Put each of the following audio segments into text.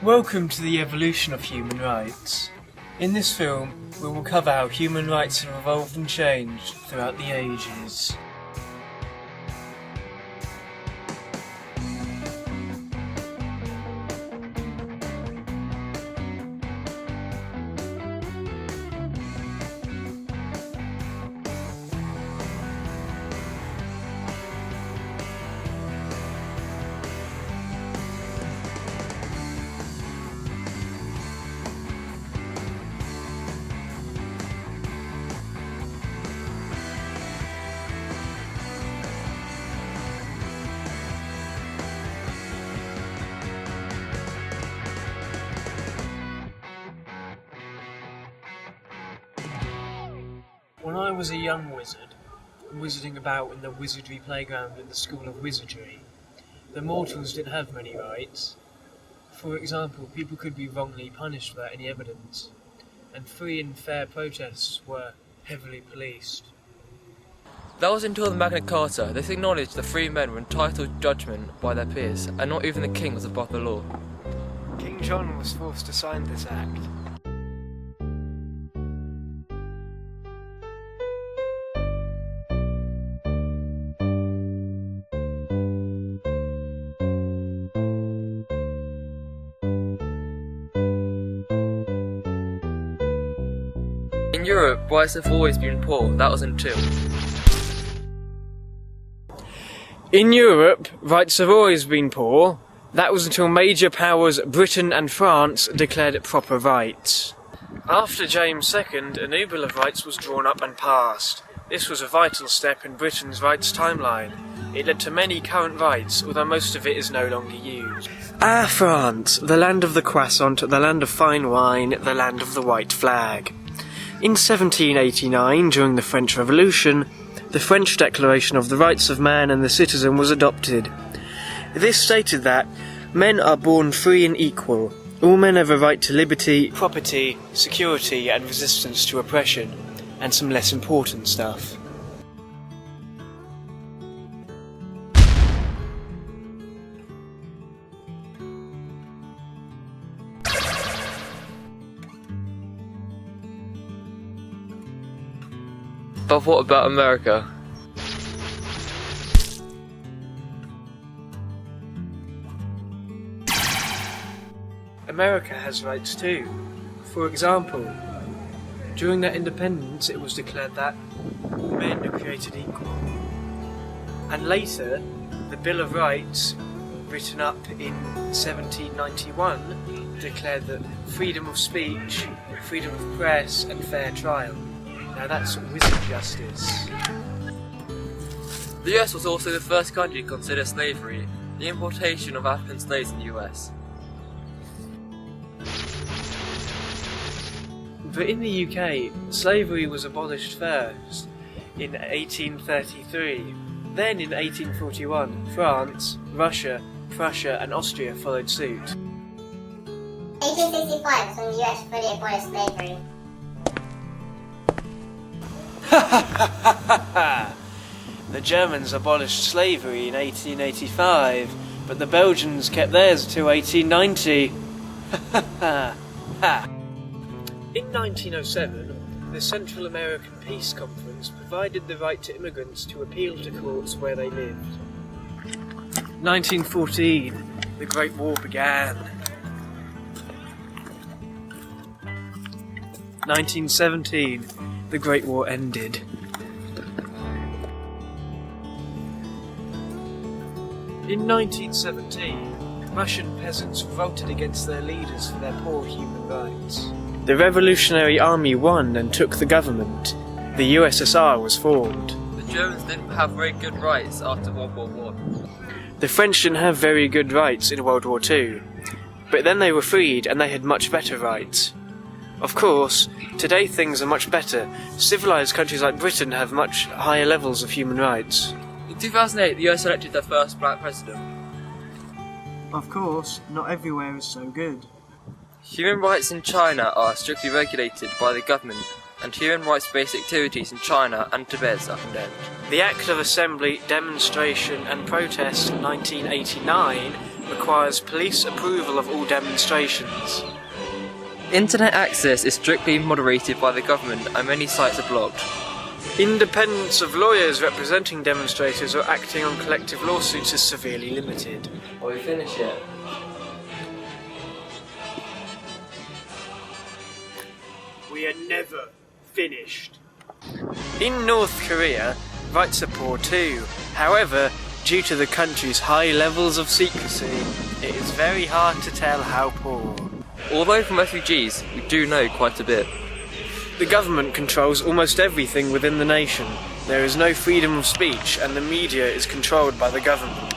Welcome to the evolution of human rights. In this film, we will cover how human rights have evolved and changed throughout the ages. When I was a young wizard, wizarding about in the wizardry playground at the School of Wizardry, the mortals didn't have many rights. For example, people could be wrongly punished without any evidence, and free and fair protests were heavily policed. That was until the Magna Carta. This acknowledged the free men were entitled to judgment by their peers, and not even the king was above the law. King John was forced to sign this act. In Europe, whites have always been poor. That was until... In Europe, rights have always been poor. That was until major powers Britain and France declared proper rights. After James II, a new Bill of Rights was drawn up and passed. This was a vital step in Britain's rights timeline. It led to many current rights, although most of it is no longer used. Ah, France, the land of the croissant, the land of fine wine, the land of the white flag. In 1789, during the French Revolution, the French Declaration of the Rights of Man and the Citizen was adopted. This stated that men are born free and equal. All men have a right to liberty, property, security and resistance to oppression, and some less important stuff. But what about America? America has rights too. For example, during their independence it was declared that men are created equal. And later, the Bill of Rights, written up in 1791, declared that freedom of speech, freedom of press and fair trial. Now that's wizard justice. The US was also the first country to consider slavery, the importation of African slaves in the US. But in the UK, slavery was abolished first, in 1833. Then in 1841, France, Russia, Prussia and Austria followed suit. 1865 is when the US fully abolished slavery. The Germans abolished slavery in 1885, but the Belgians kept theirs until 1890. In 1907, the Central American Peace Conference provided the right to immigrants to appeal to courts where they lived. 1914, the Great War began. 1917, the Great War ended. In 1917, Russian peasants revolted against their leaders for their poor human rights. The Revolutionary Army won and took the government. The USSR was formed. The Germans didn't have very good rights after World War I. The French didn't have very good rights in World War II. But then they were freed and they had much better rights. Of course, today things are much better. Civilised countries like Britain have much higher levels of human rights. In 2008, the US elected their first black president. Of course, not everywhere is so good. Human rights in China are strictly regulated by the government, and human rights-based activities in China and Tibet are condemned. The Act of Assembly, Demonstration and Protest 1989 requires police approval of all demonstrations. Internet access is strictly moderated by the government and many sites are blocked. Independence of lawyers representing demonstrators or acting on collective lawsuits is severely limited. Are we finished yet? We are never finished. In North Korea, rights are poor too. However, due to the country's high levels of secrecy, it is very hard to tell how poor. Although from refugees, we do know quite a bit. The government controls almost everything within the nation. There is no freedom of speech and the media is controlled by the government.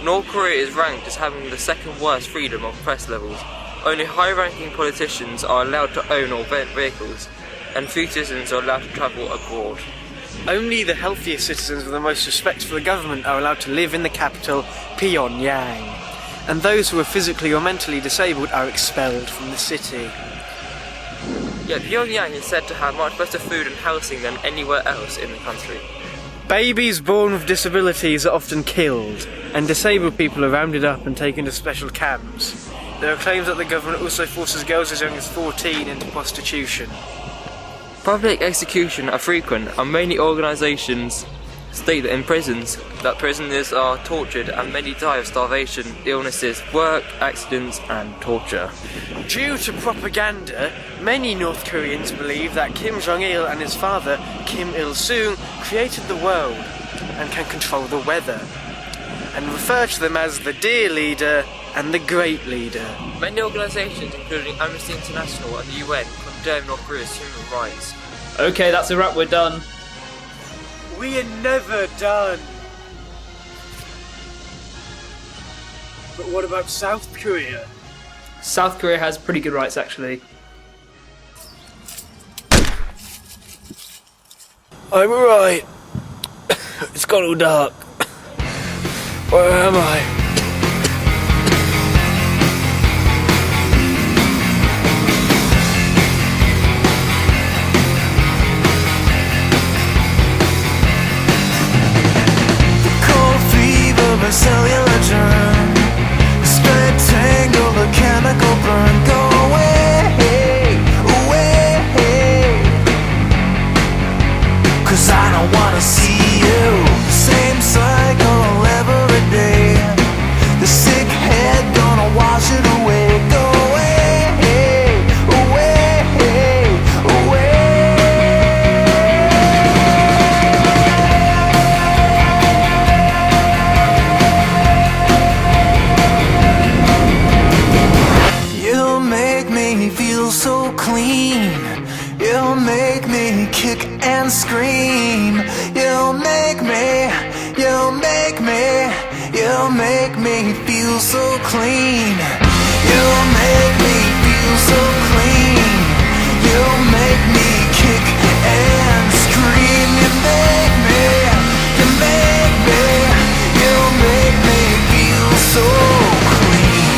North Korea is ranked as having the second worst freedom of press levels. Only high-ranking politicians are allowed to own or rent vehicles, and few citizens are allowed to travel abroad. Only the healthiest citizens with the most respect for the government are allowed to live in the capital, Pyongyang, and those who are physically or mentally disabled are expelled from the city. Yet Pyongyang is said to have much better food and housing than anywhere else in the country. Babies born with disabilities are often killed, and disabled people are rounded up and taken to special camps. There are claims that the government also forces girls as young as 14 into prostitution. Public executions are frequent, and many organisations state that in prisons that prisoners are tortured and many die of starvation, illnesses, work, accidents and torture. Due to propaganda, many North Koreans believe that Kim Jong-il and his father, Kim Il-sung, created the world and can control the weather, and refer to them as the dear leader and the great leader. Many organisations, including Amnesty International and the UN, condemn North Korea's human rights. Okay, that's a wrap, we're done. We are never done. But what about South Korea? South Korea has pretty good rights, actually. I'm alright. It's got all dark. Where am I? A cellular germ, straight tangle, the chemical burn. Go away, away, 'cause I don't wanna see you. The same cycle every day. The sick head gonna wash it away. Go away, away, away. So clean, you'll make me kick and scream. You'll make me feel so clean. You'll make me feel so clean. You'll make me kick and scream. You make me, you'll make me feel so clean.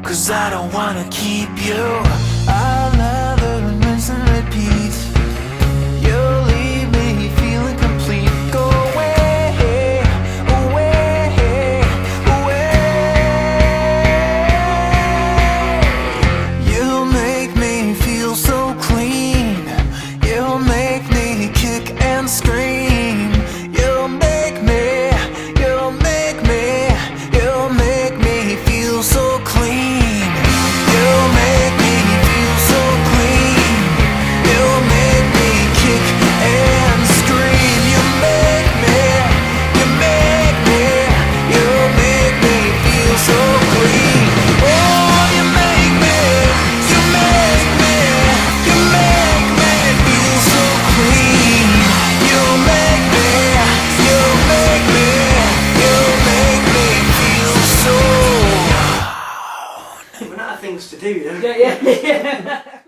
'cause I don't wanna keep you. I'll never rinse and repeat. You'll leave me feeling complete. Go away, away, away. You'll make me feel so clean. You'll make me kick and scream. You'll make me, you'll make me, you'll make me feel so clean. You'll make me feel so clean. You'll make me kick and scream. You make me, you make me, you'll make me feel so clean. Oh, you make me, you make me, you make me feel so clean. You'll make me, you'll make me, you'll make me feel so. We're out of things to do, don't we? Yeah.